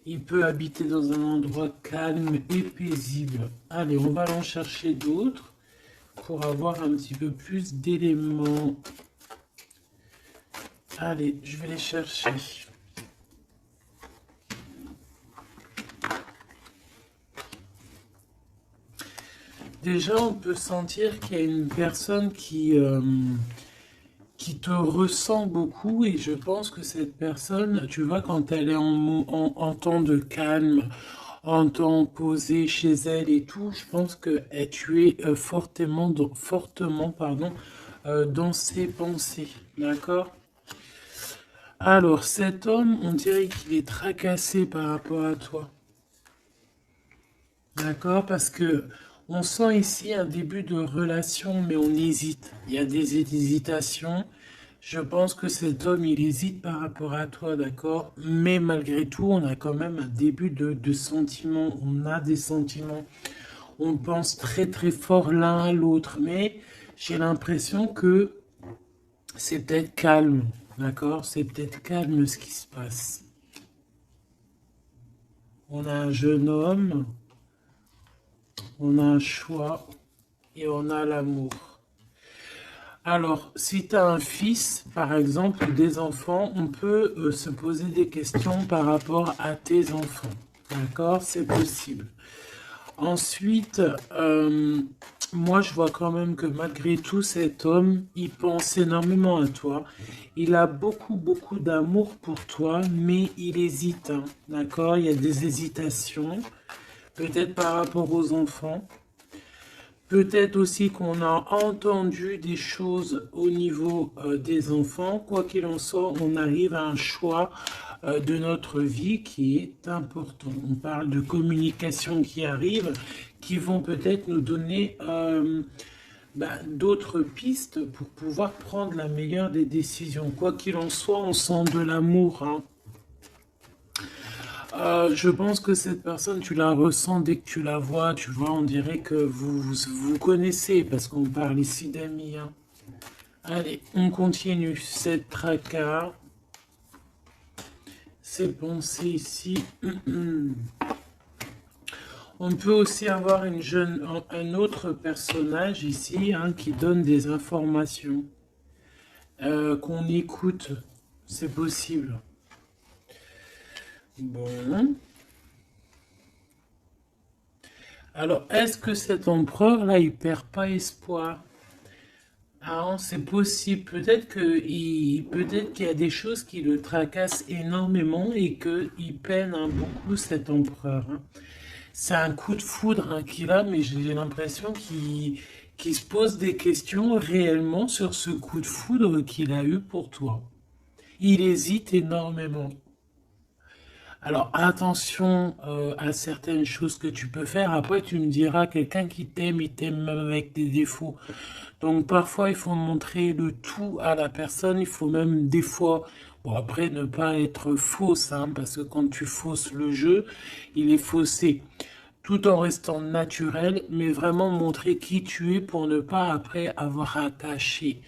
Il peut habiter dans un endroit calme et paisible. Allez, on va en chercher d'autres pour avoir un petit peu plus d'éléments. Allez, je vais les chercher. Déjà, on peut sentir qu'il y a une personne qui te ressent beaucoup et je pense que cette personne, tu vois, quand elle est en temps de calme, en temps posé chez elle et tout, je pense que tu es fortement, pardon, dans ses pensées, d'accord? Alors, cet homme, on dirait qu'il est tracassé par rapport à toi, d'accord? Parce que on sent ici un début de relation, mais on hésite. Il y a des hésitations. Je pense que cet homme, il hésite par rapport à toi, d'accord? Mais malgré tout, on a quand même un début de sentiments. On a des sentiments. On pense très très fort l'un à l'autre. Mais j'ai l'impression que c'est peut-être calme, d'accord? C'est peut-être calme ce qui se passe. On a un jeune homme, on a un choix et on a l'amour. Alors, si tu as un fils, par exemple, ou des enfants, on peut se poser des questions par rapport à tes enfants. D'accord? C'est possible. Ensuite, moi, je vois quand même que malgré tout, cet homme, il pense énormément à toi. Il a beaucoup, beaucoup d'amour pour toi, mais il hésite. Hein. D'accord? Il y a des hésitations, peut-être par rapport aux enfants. Peut-être aussi qu'on a entendu des choses au niveau des enfants. Quoi qu'il en soit, on arrive à un choix de notre vie qui est important. On parle de communication qui arrive, qui vont peut-être nous donner d'autres pistes pour pouvoir prendre la meilleure des décisions. Quoi qu'il en soit, on sent de l'amour. Hein. Je pense que cette personne, tu la ressens dès que tu la vois. Tu vois, on dirait que vous connaissez parce qu'on parle ici d'amis. Hein. Allez, on continue. Cette tracas, ces pensées ici. On peut aussi avoir un autre personnage ici hein, qui donne des informations qu'on écoute. C'est possible. Bon. Alors, est-ce que cet empereur-là, il perd pas espoir? Ah, c'est possible. Peut-être qu'il y a des choses qui le tracassent énormément et qu'il peine hein, beaucoup cet empereur. Hein. C'est un coup de foudre hein, qu'il a, mais j'ai l'impression qu'il se pose des questions réellement sur ce coup de foudre qu'il a eu pour toi. Il hésite énormément. Alors attention à certaines choses que tu peux faire. Après, tu me diras, quelqu'un qui t'aime, il t'aime même avec des défauts. Donc parfois, il faut montrer le tout à la personne. Il faut même des fois, bon après, ne pas être fausse, hein, parce que quand tu fausses le jeu, il est faussé. Tout en restant naturel, mais vraiment montrer qui tu es pour ne pas après avoir à cacher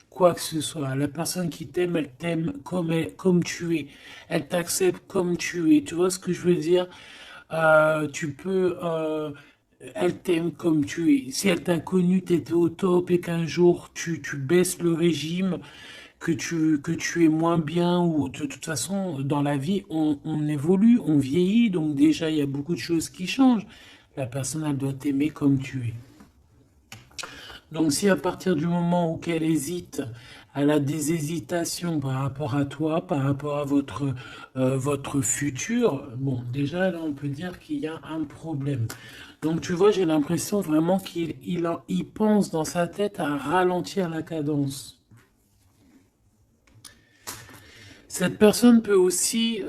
quoi que ce soit. La personne qui t'aime, elle t'aime comme tu es. Elle t'accepte comme tu es. Tu vois ce que je veux dire? Elle t'aime comme tu es. Si elle t'a connu, tu étais au top et qu'un jour tu baisses le régime, que tu es moins bien, ou de toute façon, dans la vie, on évolue, on vieillit, donc déjà, il y a beaucoup de choses qui changent. La personne, elle doit t'aimer comme tu es. Donc si à partir du moment où qu'elle hésite, elle a des hésitations par rapport à toi, par rapport à votre futur, bon, déjà là on peut dire qu'il y a un problème. Donc tu vois, j'ai l'impression vraiment qu'il pense dans sa tête à ralentir la cadence. Cette personne peut aussi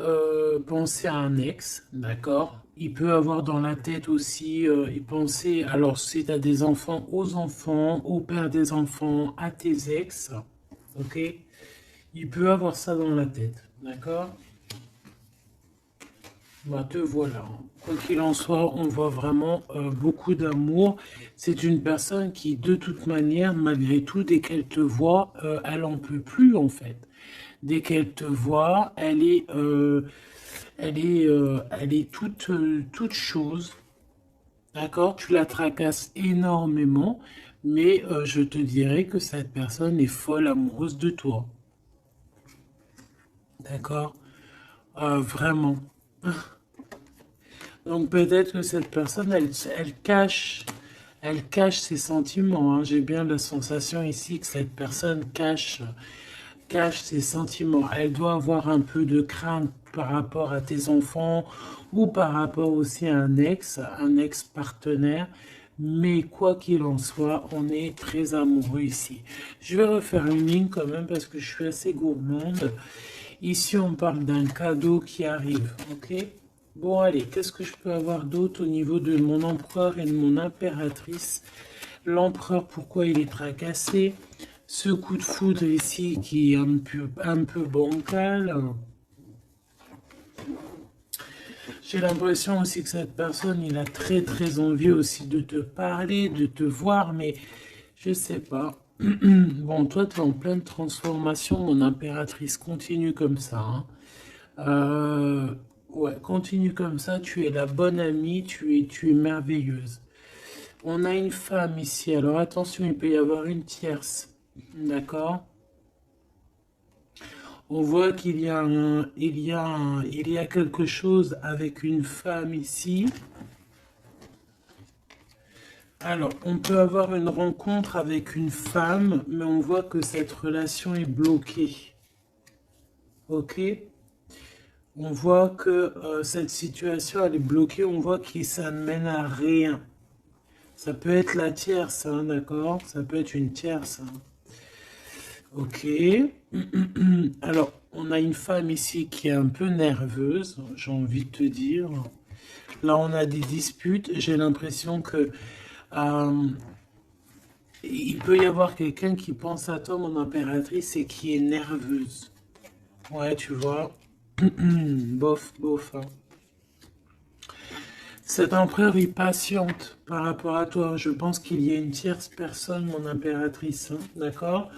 penser à un ex, d'accord? Il peut avoir dans la tête aussi, y penser, alors si tu as des enfants, aux enfants, au père des enfants, à tes ex, ok? Il peut avoir ça dans la tête, d'accord? Bah, te voilà. Quoi qu'il en soit, on voit vraiment beaucoup d'amour. C'est une personne qui, de toute manière, malgré tout, dès qu'elle te voit, elle en peut plus en fait. Dès qu'elle te voit, elle est toute chose. D'accord? Tu la tracasses énormément, mais je te dirais que cette personne est folle amoureuse de toi. D'accord? Vraiment. Donc peut-être que cette personne, elle cache ses sentiments, hein. J'ai bien la sensation ici que cette personne cache ses sentiments. Elle doit avoir un peu de crainte par rapport à tes enfants ou par rapport aussi à un ex-partenaire. Mais quoi qu'il en soit, on est très amoureux ici. Je vais refaire une ligne quand même parce que je suis assez gourmande. Ici, on parle d'un cadeau qui arrive, ok? Bon, allez, qu'est-ce que je peux avoir d'autre au niveau de mon empereur et de mon impératrice? L'empereur, pourquoi il est tracassé? Ce coup de foudre ici qui est un peu bancal. J'ai l'impression aussi que cette personne, il a très très envie aussi de te parler, de te voir, mais je sais pas. Bon, toi, tu es en pleine transformation, mon impératrice. Continue comme ça, hein. Ouais, continue comme ça. Tu es la bonne amie, tu es merveilleuse. On a une femme ici. Alors attention, il peut y avoir une tierce. D'accord? On voit qu'il y a il y a quelque chose avec une femme ici. Alors, on peut avoir une rencontre avec une femme, mais on voit que cette relation est bloquée. Ok? On voit que cette situation, elle est bloquée. On voit que ça ne mène à rien. Ça peut être la tierce, hein, d'accord? Ça peut être une tierce, hein. Ok. Alors, on a une femme ici qui est un peu nerveuse, j'ai envie de te dire. Là, on a des disputes. J'ai l'impression que euh, il peut y avoir quelqu'un qui pense à toi, mon impératrice, et qui est nerveuse. Ouais, tu vois. Bof, bof, hein. Cet empereur est patiente par rapport à toi. Je pense qu'il y a une tierce personne, mon impératrice, hein, d'accord?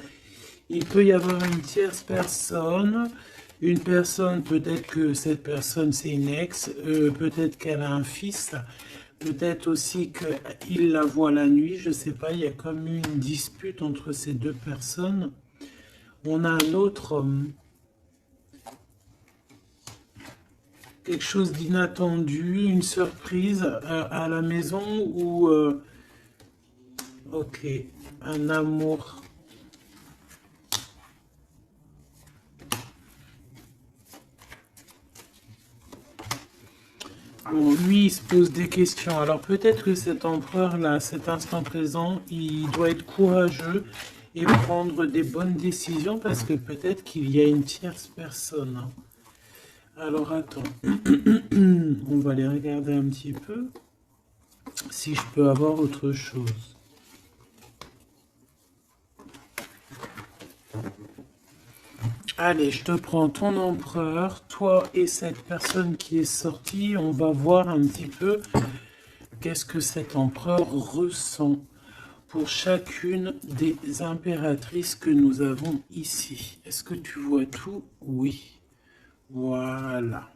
Il peut y avoir une tierce personne. Une personne, peut-être que cette personne c'est une ex, peut-être qu'elle a un fils, peut-être aussi qu'il la voit la nuit, je sais pas, il y a comme une dispute entre ces deux personnes. On a un autre, quelque chose d'inattendu, une surprise à la maison ou, ok, un amour. Bon, lui, il se pose des questions. Alors peut-être que cet empereur-là, à cet instant présent, il doit être courageux et prendre des bonnes décisions parce que peut-être qu'il y a une tierce personne, hein. Alors attends, on va aller regarder un petit peu si je peux avoir autre chose. Allez, je te prends ton empereur, toi et cette personne qui est sortie. On va voir un petit peu qu'est-ce que cet empereur ressent pour chacune des impératrices que nous avons ici. Est-ce que tu vois tout? Oui. Voilà.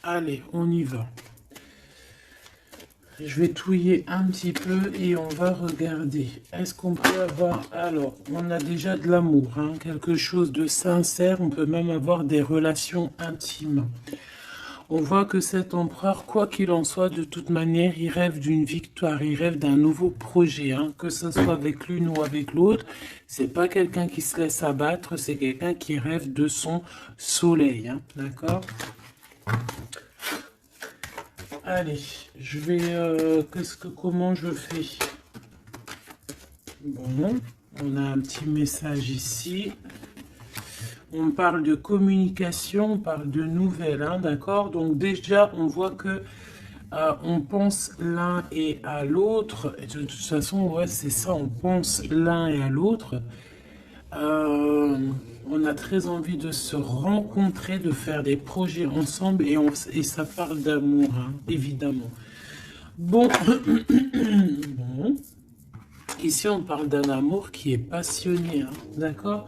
Allez, on y va. Je vais touiller un petit peu et on va regarder. Est-ce qu'on peut avoir... Alors, on a déjà de l'amour, hein, quelque chose de sincère. On peut même avoir des relations intimes. On voit que cet empereur, quoi qu'il en soit, de toute manière, il rêve d'une victoire, il rêve d'un nouveau projet, hein, que ce soit avec l'une ou avec l'autre. C'est pas quelqu'un qui se laisse abattre, c'est quelqu'un qui rêve de son soleil, hein, d'accord? Allez, je vais... comment je fais? Bon, on a un petit message ici. On parle de communication, on parle de nouvelles, hein, d'accord? Donc déjà, on voit que on pense l'un et à l'autre. De toute façon, ouais, c'est ça, on pense l'un et à l'autre. On a très envie de se rencontrer, de faire des projets ensemble et ça parle d'amour, hein, évidemment. Bon. Bon, ici on parle d'un amour qui est passionné, hein, d'accord?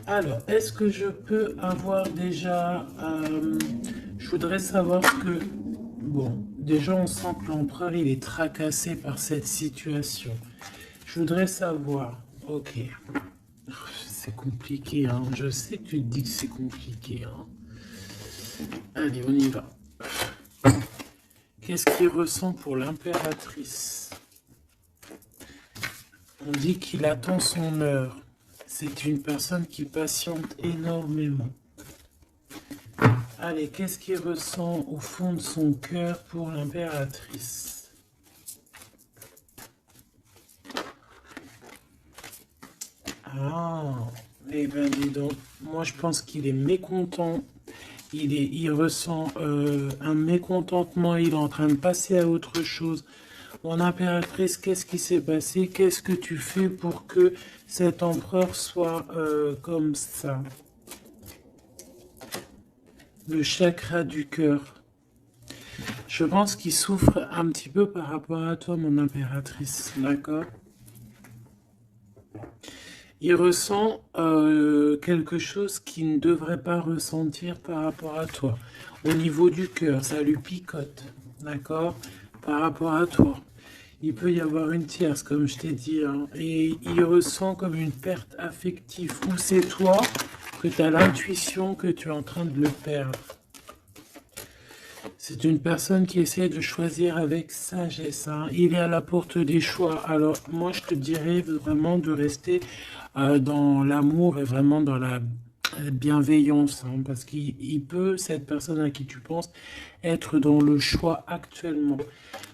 Alors, est-ce que je peux avoir déjà... je voudrais savoir ce que... Bon, déjà, on sent que l'empereur, il est tracassé par cette situation. Je voudrais savoir... Ok. C'est compliqué, hein. Je sais que tu te dis que c'est compliqué, hein. Allez, on y va. Qu'est-ce qu'il ressent pour l'impératrice? On dit qu'il attend son heure. C'est une personne qui patiente énormément. Allez, qu'est-ce qu'il ressent au fond de son cœur pour l'impératrice? Ah, eh bien dis donc, moi je pense qu'il est mécontent. Il ressent un mécontentement, il est en train de passer à autre chose. Mon impératrice, qu'est-ce qui s'est passé? Qu'est-ce que tu fais pour que cet empereur soit comme ça? Le chakra du cœur. Je pense qu'il souffre un petit peu par rapport à toi, mon impératrice, d'accord? Il ressent quelque chose qu'il ne devrait pas ressentir par rapport à toi. Au niveau du cœur, ça lui picote, d'accord? Par rapport à toi. Il peut y avoir une tierce, comme je t'ai dit, hein, et il ressent comme une perte affective. Ou c'est toi que tu as l'intuition que tu es en train de le perdre. C'est une personne qui essaie de choisir avec sagesse, hein. Il est à la porte des choix. Alors, moi, je te dirais vraiment de rester dans l'amour et vraiment dans la bienveillance, hein, parce qu'il peut, cette personne à qui tu penses, être dans le choix actuellement.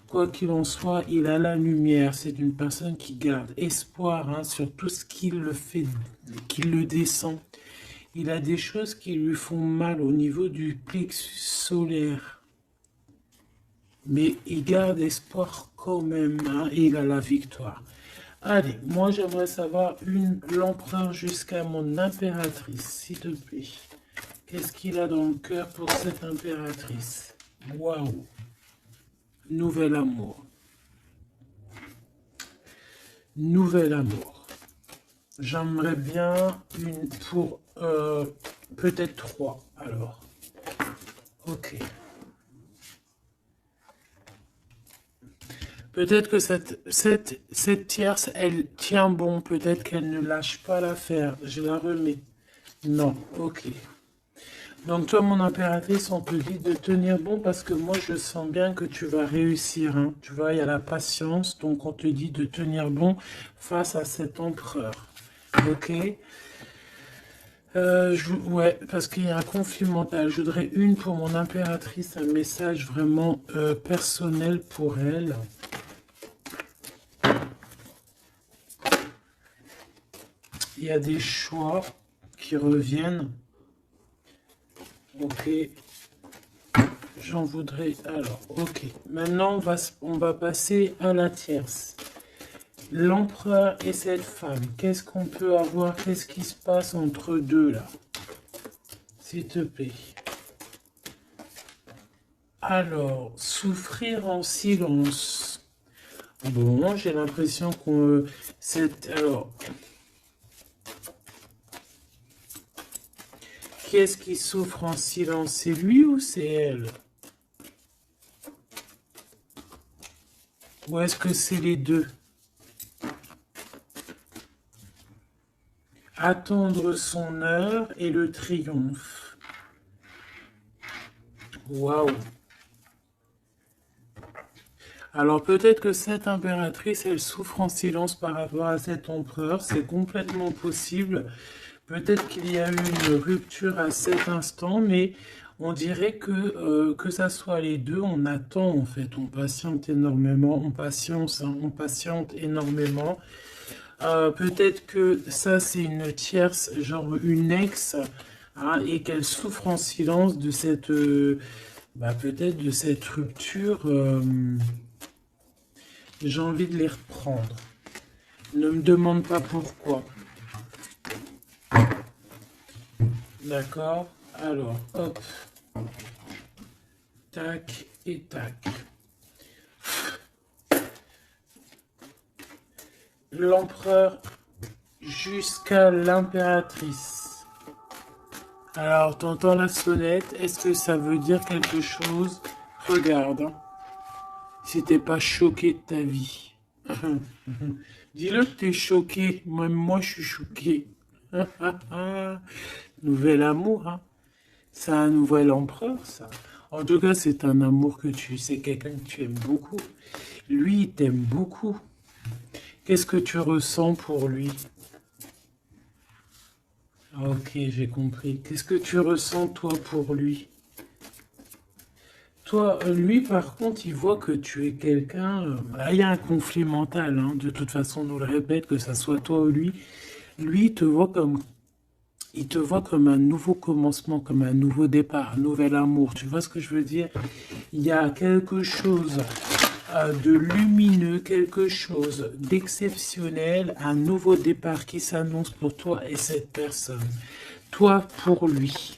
Quoi qu'il en soit, il a la lumière. C'est une personne qui garde espoir, hein, sur tout ce qu'il le fait, qu'il le descend. Il a des choses qui lui font mal au niveau du plexus solaire. Mais il garde espoir quand même, hein, et il a la victoire. Allez, moi j'aimerais savoir l'empereur jusqu'à mon impératrice, s'il te plaît. Qu'est-ce qu'il a dans le cœur pour cette impératrice? Waouh! Nouvel amour. Nouvel amour. J'aimerais bien une pour peut-être 3 alors. Ok. Peut-être que cette tierce, elle tient bon. Peut-être qu'elle ne lâche pas l'affaire. Je la remets. Non, ok. Donc toi, mon impératrice, on te dit de tenir bon parce que moi, je sens bien que tu vas réussir, hein. Tu vois, il y a la patience. Donc on te dit de tenir bon face à cet empereur. Ok. Ouais, parce qu'il y a un conflit mental. Je voudrais une pour mon impératrice, un message vraiment personnel pour elle. Il y a des choix qui reviennent. Ok. J'en voudrais... Alors, ok. Maintenant, on va passer à la tierce. L'empereur et cette femme. Qu'est-ce qu'on peut avoir? Qu'est-ce qui se passe entre deux, là? S'il te plaît. Alors, souffrir en silence. Bon, j'ai l'impression qu'on... Alors... Qui est-ce qui souffre en silence? C'est lui ou c'est elle? Ou est-ce que c'est les deux? Attendre son heure et le triomphe. Waouh! Alors peut-être que cette impératrice, elle souffre en silence par rapport à cet empereur. C'est complètement possible. Peut-être qu'il y a eu une rupture à cet instant, mais on dirait que ça soit les deux, on attend en fait, on patiente énormément, on patiente, hein, on patiente énormément. Peut-être que ça c'est une tierce, genre une ex, hein, et qu'elle souffre en silence de cette, peut-être de cette rupture. J'ai envie de les reprendre. Ne me demande pas pourquoi. D'accord. Alors, hop. Tac et tac. L'empereur jusqu'à l'impératrice. Alors, t'entends la sonnette, est-ce que ça veut dire quelque chose? Regarde, hein, si t'es pas choqué de ta vie. Dis-le que t'es choqué, même moi je suis choqué. Nouvel amour, hein. C'est un nouvel empereur, ça. En tout cas, c'est un amour que tu sais, quelqu'un que tu aimes beaucoup. Lui, il t'aime beaucoup. Qu'est-ce que tu ressens pour lui? Ah, ok, j'ai compris. Qu'est-ce que tu ressens, toi, pour lui? Toi, lui, par contre, il voit que tu es quelqu'un. Il y a un conflit mental, hein. De toute façon, on nous le répète, que ça soit toi ou lui. Lui, il te voit comme un nouveau commencement, comme un nouveau départ, un nouvel amour. Tu vois ce que je veux dire? Il y a quelque chose de lumineux, quelque chose d'exceptionnel, un nouveau départ qui s'annonce pour toi et cette personne. Toi pour lui.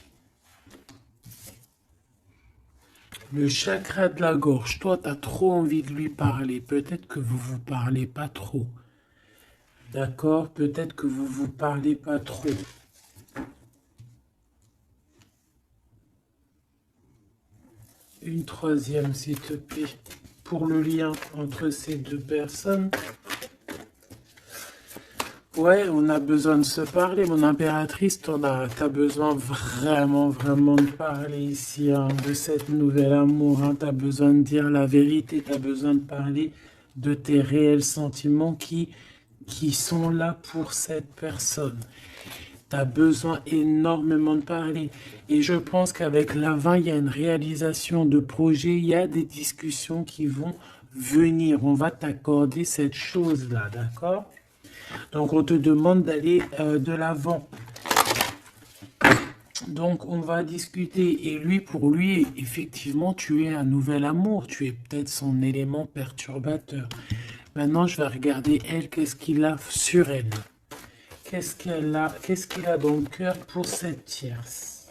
Le chakra de la gorge, toi, tu as trop envie de lui parler. Peut-être que vous vous parlez pas trop. D'accord? Peut-être que vous vous parlez pas trop. Une troisième, s'il te plaît. Pour le lien entre ces deux personnes. Ouais, on a besoin de se parler, mon impératrice, t'as besoin vraiment, vraiment de parler ici, hein, de cette nouvelle amour, hein, t'as besoin de dire la vérité, t'as besoin de parler de tes réels sentiments qui sont là pour cette personne. T'as besoin énormément de parler. Et je pense qu'avec l'avant, il y a une réalisation de projet, il y a des discussions qui vont venir. On va t'accorder cette chose-là, d'accord? Donc, on te demande d'aller de l'avant. Donc, on va discuter. Et lui, pour lui, effectivement, tu es un nouvel amour. Tu es peut-être son élément perturbateur. Maintenant, je vais regarder elle, qu'est-ce qu'il a sur elle. Qu'est-ce qu'il a dans le cœur pour cette tierce?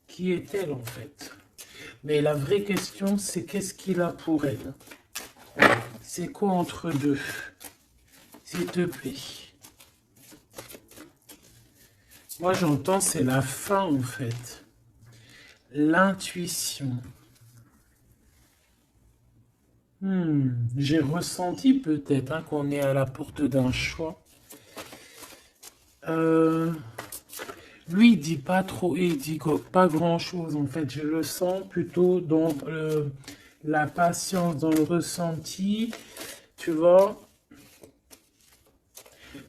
Qui est-elle, en fait? Mais la vraie question, c'est qu'est-ce qu'il a pour elle? C'est quoi entre deux? S'il te plaît. Moi, j'entends, c'est la fin, en fait. L'intuition. J'ai ressenti peut-être hein, qu'on est à la porte d'un choix. Lui, il dit pas trop, il dit pas grand-chose, en fait. Je le sens plutôt dans la patience, dans le ressenti. Tu vois,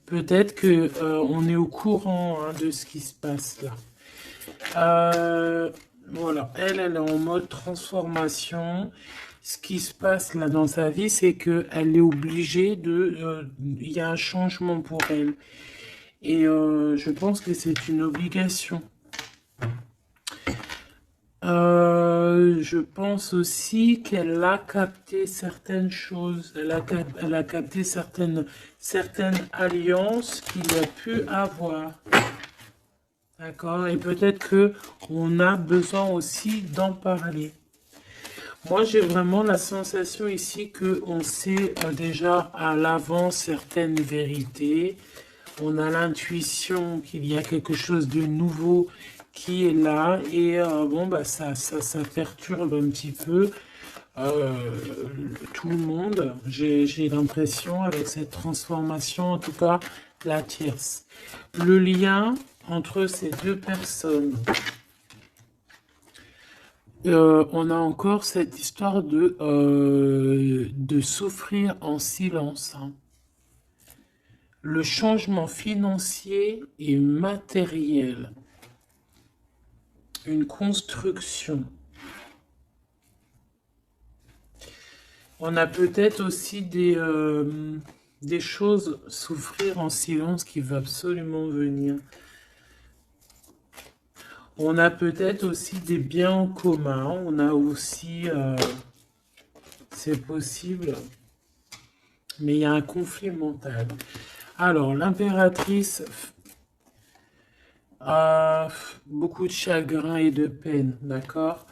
peut-être que on est au courant hein, de ce qui se passe là. Voilà, elle est en mode transformation. Ce qui se passe là dans sa vie, c'est qu'elle est obligée de... Il y a un changement pour elle. Et je pense que c'est une obligation. Je pense aussi qu'elle a capté certaines choses. Elle a capté certaines alliances qu'il a pu avoir. D'accord? Et peut-être que on a besoin aussi d'en parler. Moi, j'ai vraiment la sensation ici que on sait déjà à l'avance certaines vérités. On a l'intuition qu'il y a quelque chose de nouveau qui est là. Et bon, bah, ça perturbe un petit peu tout le monde. J'ai l'impression avec cette transformation, en tout cas, la tierce. Le lien entre ces deux personnes. On a encore cette histoire de souffrir en silence. Hein. Le changement financier et matériel. Une construction. On a peut-être aussi des choses, souffrir en silence qui va absolument venir. On a peut-être aussi des biens en commun. On a aussi, c'est possible, mais il y a un conflit mental. Alors, l'impératrice a beaucoup de chagrin et de peine, d'accord?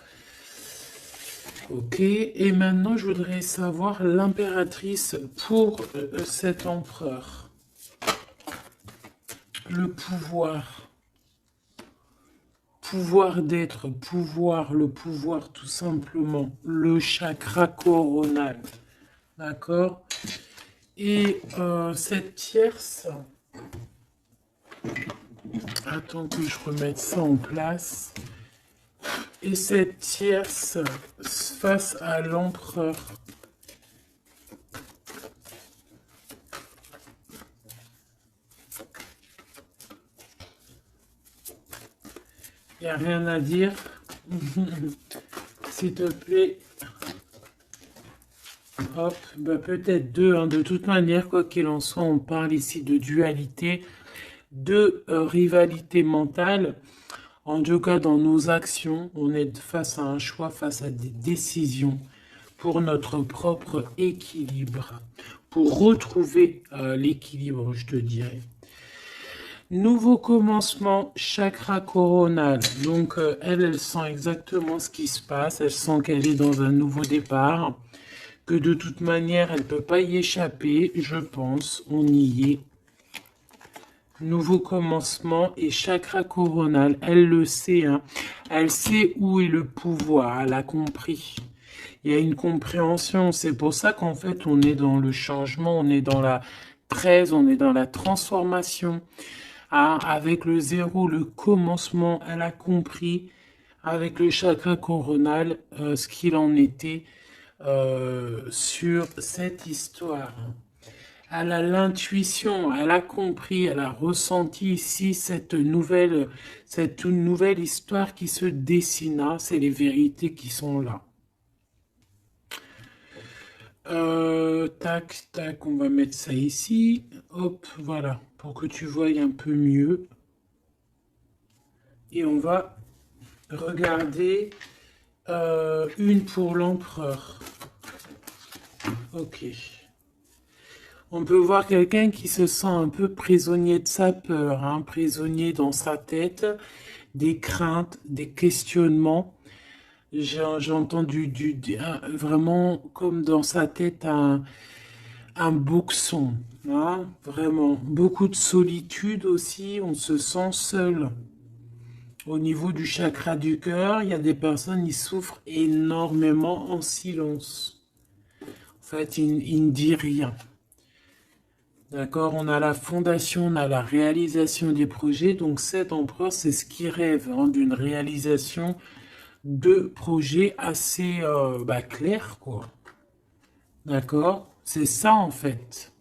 Ok, et maintenant je voudrais savoir l'impératrice pour cet empereur. Le pouvoir. pouvoir d'être, pouvoir, le pouvoir tout simplement, le chakra coronal, d'accord? Et cette tierce, attends que je remette ça en place, et cette tierce face à l'empereur. Il n'y a rien à dire. S'il te plaît. Hop, bah peut-être deux, hein. De toute manière, quoi qu'il en soit, on parle ici de dualité, de rivalité mentale. En tout cas, dans nos actions, on est face à un choix, face à des décisions pour notre propre équilibre, pour retrouver l'équilibre, je te dirais. Nouveau commencement, chakra coronal. Donc, elle sent exactement ce qui se passe. Elle sent qu'elle est dans un nouveau départ. Que de toute manière, elle ne peut pas y échapper, je pense. On y est. Nouveau commencement et chakra coronal. Elle le sait. Hein. Elle sait où est le pouvoir. Elle a compris. Il y a une compréhension. C'est pour ça qu'en fait, on est dans le changement. On est dans la 13. On est dans la transformation. Ah, avec le 0, le commencement, elle a compris avec le chakra coronal ce qu'il en était sur cette histoire. Elle a l'intuition, elle a compris, elle a ressenti ici cette nouvelle histoire qui se dessina. C'est les vérités qui sont là. Tac, tac, on va mettre ça ici. Hop, voilà, pour que tu voies un peu mieux. Et on va regarder une pour l'empereur. Ok. On peut voir quelqu'un qui se sent un peu prisonnier de sa peur, hein, prisonnier dans sa tête, des craintes, des questionnements. J'ai entendu vraiment comme dans sa tête un boxon, hein, vraiment. Beaucoup de solitude aussi, on se sent seul. Au niveau du chakra du cœur, il y a des personnes qui souffrent énormément en silence. En fait, ils ne disent rien. D'accord, on a la fondation, on a la réalisation des projets. Donc cet empereur, c'est ce qui rêve hein, d'une réalisation de projets assez clairs, quoi. D'accord, c'est ça en fait.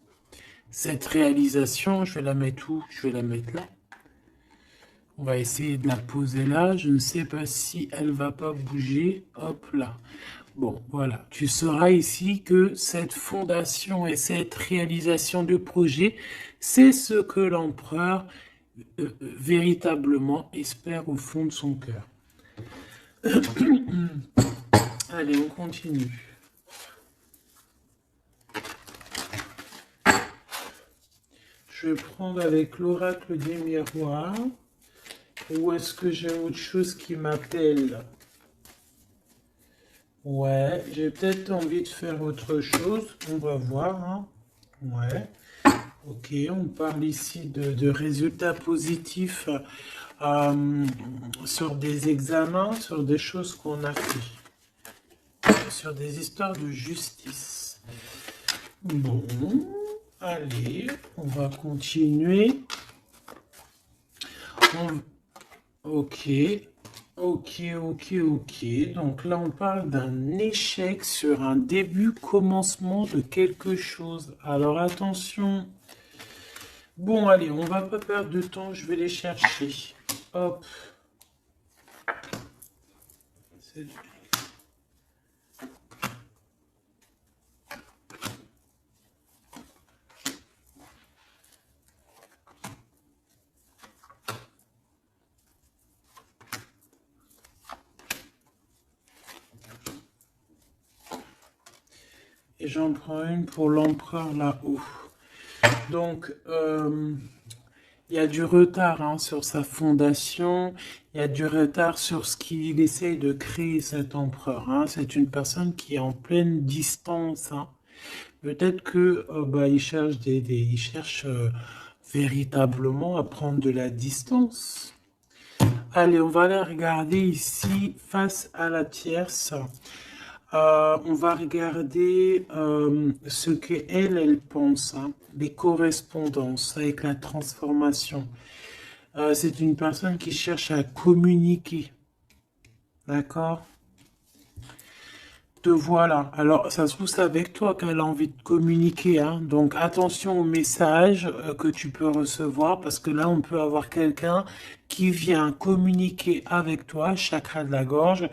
Cette réalisation, je vais la mettre où? Je vais la mettre là. On va essayer de la poser là. Je ne sais pas si elle va pas bouger. Hop là. Bon, voilà. Tu sauras ici que cette fondation et cette réalisation de projet, c'est ce que l'empereur véritablement espère au fond de son cœur. Allez, on continue. Je vais prendre avec l'oracle des miroirs. Ou est-ce que j'ai autre chose qui m'appelle? Ouais, j'ai peut-être envie de faire autre chose. On va voir. Hein. Ouais. Ok, on parle ici de résultats positifs sur des examens, sur des choses qu'on a fait. Sur des histoires de justice. Bon, allez, on va continuer. Ok, ok. Donc là, on parle d'un échec sur un début, commencement de quelque chose. Alors attention. Bon, allez, on va pas perdre de temps. Je vais les chercher. Hop. Et j'en prends une pour l'empereur là-haut. Donc, il y a du retard hein, sur sa fondation, il y a du retard sur ce qu'il essaye de créer cet empereur. Hein. C'est une personne qui est en pleine distance. Hein. Peut-être que il cherche véritablement à prendre de la distance. Allez, on va aller regarder ici face à la tierce. On va regarder ce qu'elle, elle pense, hein, les correspondances avec la transformation. C'est une personne qui cherche à communiquer, d'accord? Te voilà. Alors, ça se trouve, c'est avec toi qu'elle a envie de communiquer, hein. Donc, attention aux messages que tu peux recevoir, parce que là, on peut avoir quelqu'un qui vient communiquer avec toi, chakra de la gorge,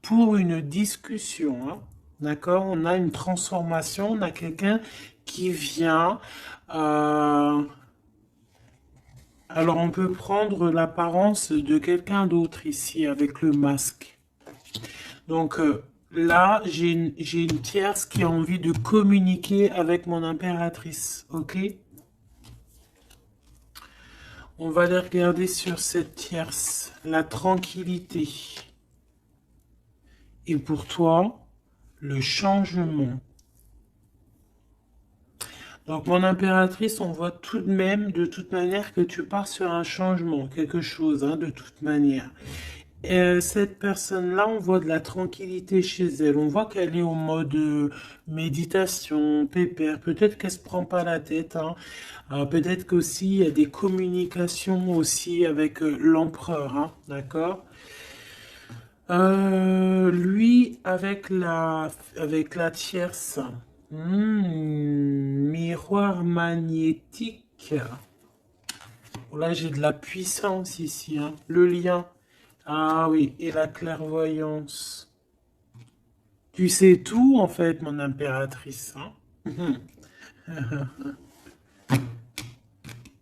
pour une discussion, hein. D'accord? On a une transformation, on a quelqu'un qui vient. Alors, on peut prendre l'apparence de quelqu'un d'autre ici avec le masque. Donc là, j'ai une tierce qui a envie de communiquer avec mon impératrice, ok? On va aller regarder sur cette tierce, la tranquillité. Et pour toi, le changement. Donc mon impératrice, on voit tout de même, de toute manière, que tu pars sur un changement, quelque chose, hein, de toute manière. Cette personne-là, on voit de la tranquillité chez elle. On voit qu'elle est en mode méditation, pépère. Peut-être qu'elle se prend pas la tête, hein. Peut-être qu'aussi il y a des communications aussi avec l'empereur, hein, d'accord? Lui avec la tierce. Miroir magnétique. Là, j'ai de la puissance ici, hein. Le lien. Ah oui, et la clairvoyance. Tu sais tout, en fait, mon impératrice, hein.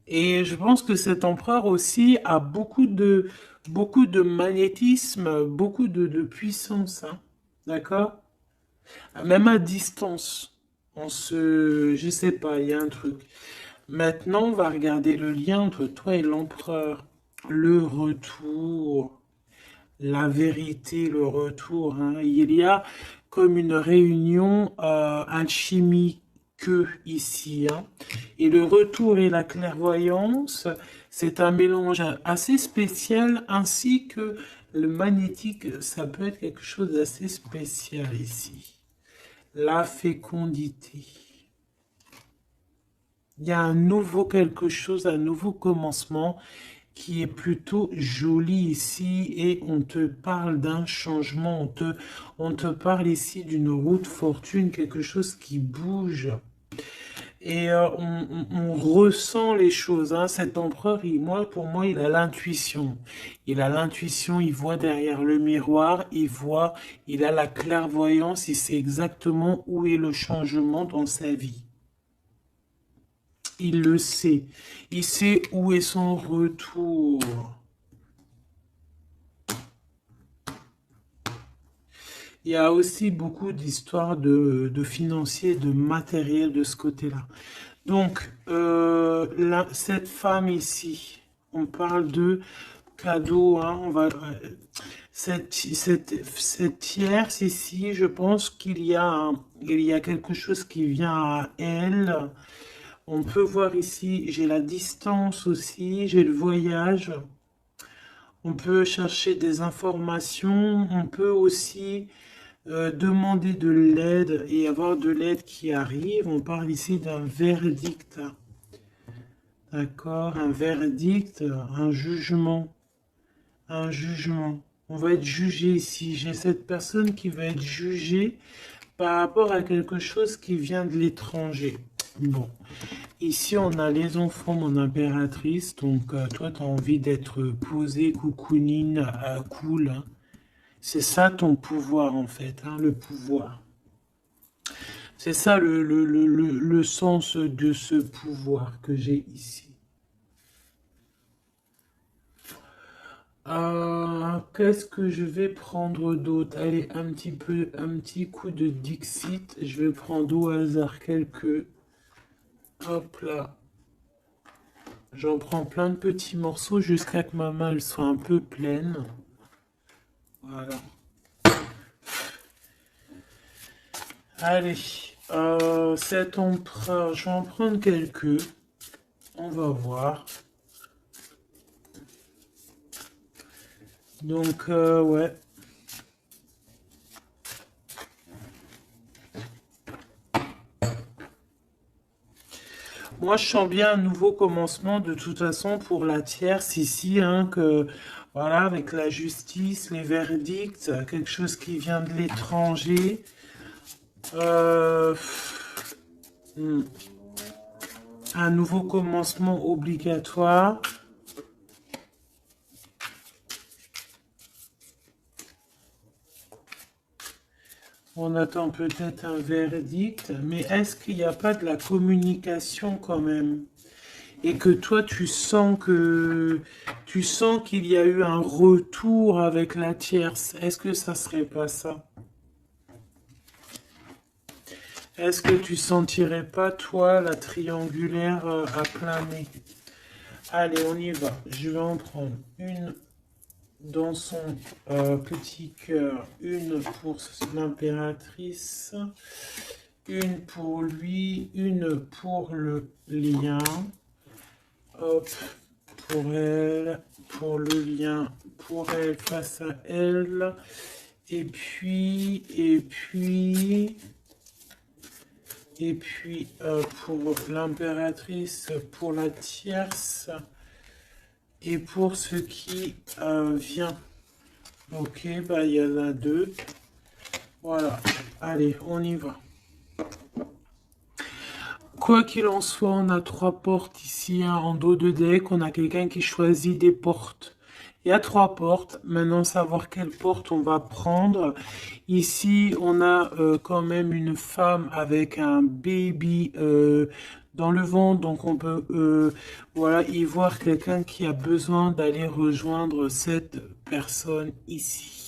Et je pense que cet empereur aussi a beaucoup de magnétisme, beaucoup de puissance, hein. D'accord? Même à distance. Je sais pas, il y a un truc. Maintenant, on va regarder le lien entre toi et l'empereur. Le retour. La vérité, le retour, hein. Il y a comme une réunion alchimique ici, hein. Et le retour et la clairvoyance, c'est un mélange assez spécial, ainsi que le magnétique, ça peut être quelque chose d'assez spécial ici. La fécondité. Il y a un nouveau quelque chose, un nouveau commencement qui est plutôt joli ici, et on te parle d'un changement, on te parle ici d'une route fortune, quelque chose qui bouge. Et on ressent les choses, hein. Cet empereur, pour moi, il a l'intuition. Il a l'intuition, il voit derrière le miroir, il a la clairvoyance, il sait exactement où est le changement dans sa vie. Il le sait. Il sait où est son retour. Il y a aussi beaucoup d'histoires de financiers, de matériel de ce côté-là. Donc, cette femme ici, on parle de cadeau, hein, cette tierce ici, je pense il y a quelque chose qui vient à elle. On peut voir ici, j'ai la distance aussi, j'ai le voyage. On peut chercher des informations, on peut aussi demander de l'aide et avoir de l'aide qui arrive. On parle ici d'un verdict. D'accord? Un verdict, un jugement. Un jugement. On va être jugé ici. J'ai cette personne qui va être jugée par rapport à quelque chose qui vient de l'étranger. Bon. Ici, on a les enfants, mon impératrice. Donc, toi, tu as envie d'être posée, coucounine, cool, hein. C'est ça ton pouvoir, en fait, hein, le pouvoir. C'est ça le sens de ce pouvoir que j'ai ici. Qu'est-ce que je vais prendre d'autre? Allez, un petit coup de Dixit. Je vais prendre au hasard quelques. Hop là. J'en prends plein de petits morceaux jusqu'à que ma main elle soit un peu pleine. Voilà. Allez, cet empereur, je vais en prendre quelques. On va voir. Donc, ouais. Moi, je sens bien un nouveau commencement de toute façon pour la tierce ici, hein, que voilà, avec la justice, les verdicts, quelque chose qui vient de l'étranger. Euh, hmm, un nouveau commencement obligatoire. On attend peut-être un verdict, mais est-ce qu'il n'y a pas de la communication quand même? Et que toi tu sens qu'il y a eu un retour avec la tierce. Est-ce que ça serait pas ça? Est-ce que tu sentirais pas toi la triangulaire à plein nez? Allez, on y va. Je vais en prendre une dans son petit cœur, une pour l'impératrice, une pour lui, une pour le lien. Hop, pour elle, pour le lien, pour elle face à elle. Et puis pour l'impératrice, pour la tierce et pour ce qui vient. Ok, bah il y en a deux. Voilà, allez, on y va. Quoi qu'il en soit, on a trois portes ici, hein, en dos de deck. On a quelqu'un qui choisit des portes. Il y a trois portes. Maintenant, savoir quelle porte on va prendre. Ici, on a quand même une femme avec un baby dans le ventre. Donc, on peut voilà, y voir quelqu'un qui a besoin d'aller rejoindre cette personne ici.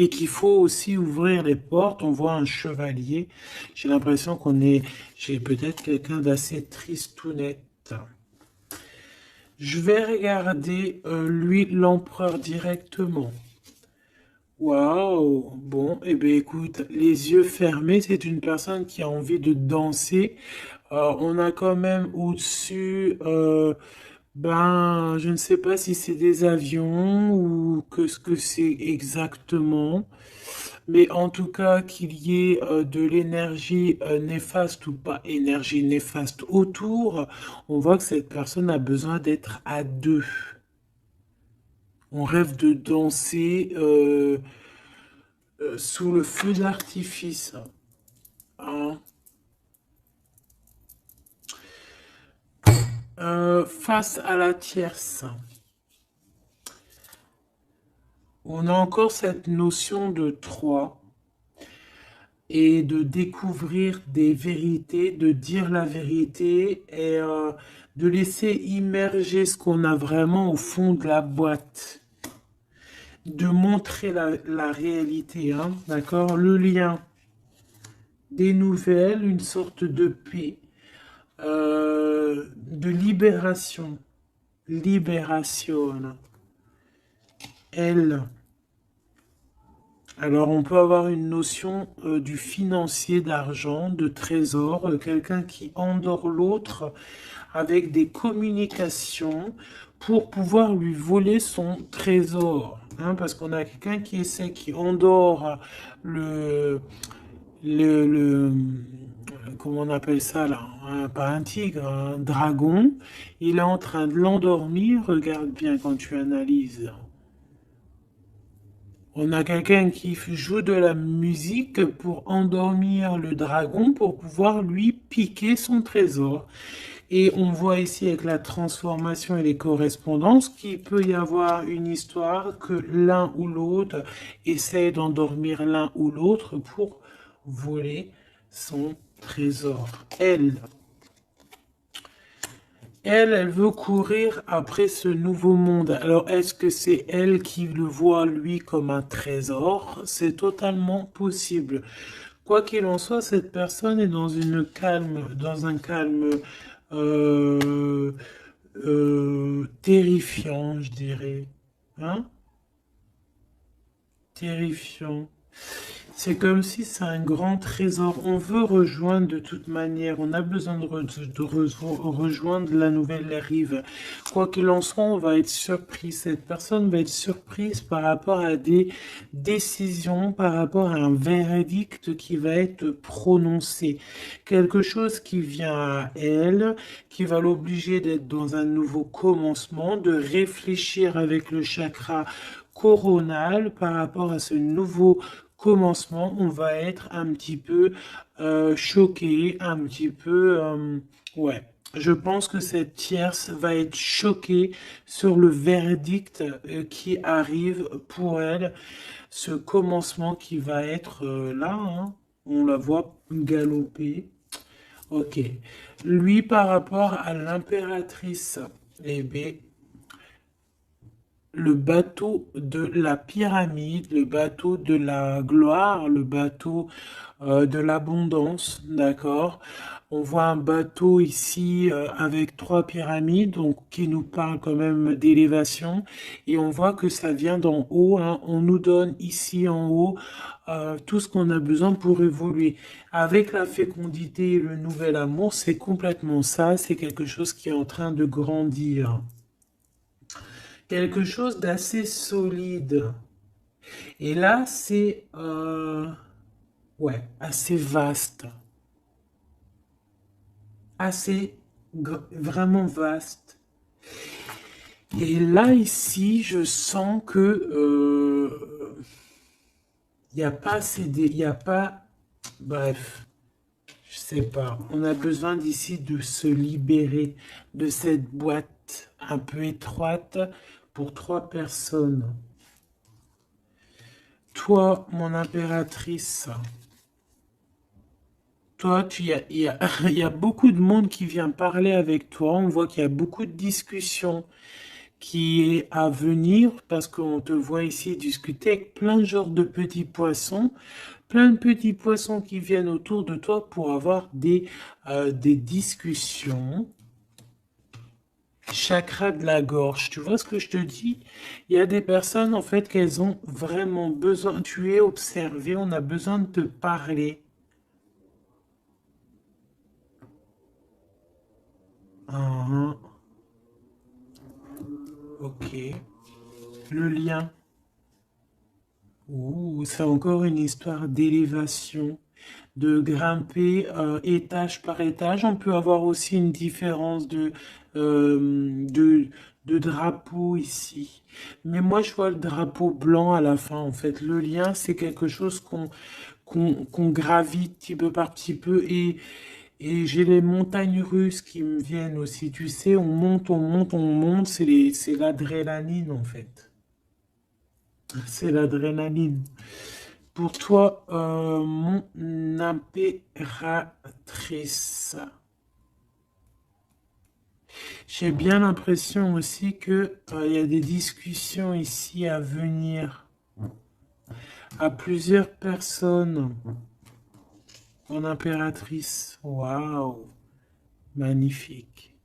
Et qu'il faut aussi ouvrir les portes. On voit un chevalier. J'ai l'impression j'ai peut-être quelqu'un d'assez tristounette. Je vais regarder lui, l'empereur directement. Waouh! Bon, eh bien écoute, les yeux fermés, c'est une personne qui a envie de danser. On a quand même au-dessus, je ne sais pas si c'est des avions ou que ce que c'est exactement. Mais en tout cas, qu'il y ait de l'énergie néfaste ou pas énergie néfaste autour, on voit que cette personne a besoin d'être à deux. On rêve de danser sous le feu d'artifice. Hein. Face à la tierce, on a encore cette notion de 3 et de découvrir des vérités, de dire la vérité et de laisser immerger ce qu'on a vraiment au fond de la boîte. De montrer la réalité, hein, d'accord? Le lien, des nouvelles, une sorte de paix, de libération. Libération. Elle. Alors, on peut avoir une notion du financier, d'argent, de trésor, quelqu'un qui endort l'autre avec des communications pour pouvoir lui voler son trésor. Hein, parce qu'on a quelqu'un qui endort le comment on appelle ça là, hein, pas un tigre, un dragon. Il est en train de l'endormir. Regarde bien quand tu analyses. On a quelqu'un qui joue de la musique pour endormir le dragon pour pouvoir lui piquer son trésor. Et on voit ici avec la transformation et les correspondances qu'il peut y avoir une histoire que l'un ou l'autre essaie d'endormir l'un ou l'autre pour voler son trésor. Elle veut courir après ce nouveau monde. Alors, est-ce que c'est elle qui le voit, lui, comme un trésor? C'est totalement possible. Quoi qu'il en soit, cette personne est dans un calme euh, terrifiant, je dirais. Hein? Terrifiant. C'est comme si c'est un grand trésor. On veut rejoindre de toute manière. On a besoin rejoindre la nouvelle rive. Quoi qu'il en soit, on va être surpris. Cette personne va être surprise par rapport à des décisions, par rapport à un verdict qui va être prononcé. Quelque chose qui vient à elle, qui va l'obliger d'être dans un nouveau commencement, de réfléchir avec le chakra coronal par rapport à ce nouveau commencement. On va être un petit peu choqué, un petit peu... ouais. Je pense que cette tierce va être choquée sur le verdict qui arrive pour elle, ce commencement qui va être là, hein. On la voit galoper. Ok. Lui, par rapport à l'impératrice, eh bien, le bateau de la pyramide, le bateau de la gloire, le bateau de l'abondance, d'accord? On voit un bateau ici avec trois pyramides, donc qui nous parle quand même d'élévation, et on voit que ça vient d'en haut, hein. On nous donne ici en haut tout ce qu'on a besoin pour évoluer. Avec la fécondité et le nouvel amour, c'est complètement ça, c'est quelque chose qui est en train de grandir. Quelque chose d'assez solide. Et là, c'est ouais, assez vaste, assez vraiment vaste. Et là, ici, je sens que il n'y a pas assez il y a pas, bref, je sais pas. On a besoin d'ici de se libérer de cette boîte un peu étroite pour trois personnes. Toi, mon impératrice, toi, il y a beaucoup de monde qui vient parler avec toi. On voit qu'il y a beaucoup de discussions qui est à venir parce qu'on te voit ici discuter avec plein de genres de petits poissons. Plein de petits poissons qui viennent autour de toi pour avoir des discussions. Chakra de la gorge, tu vois ce que je te dis? Il y a des personnes, en fait, qu'elles ont vraiment besoin. Tu es observé, on a besoin de te parler. Ah, ok. Le lien. Ouh, c'est encore une histoire d'élévation, de grimper étage par étage. On peut avoir aussi une différence de drapeau ici. Mais moi, je vois le drapeau blanc à la fin, en fait. Le lien, c'est quelque chose qu'on gravite petit peu par petit peu. Et j'ai les montagnes russes qui me viennent aussi. Tu sais, on monte, on monte, on monte. C'est l'adrénaline, en fait. C'est l'adrénaline. Pour toi, mon impératrice, j'ai bien l'impression aussi que il y a des discussions ici à venir à plusieurs personnes. Mon impératrice, waouh, magnifique.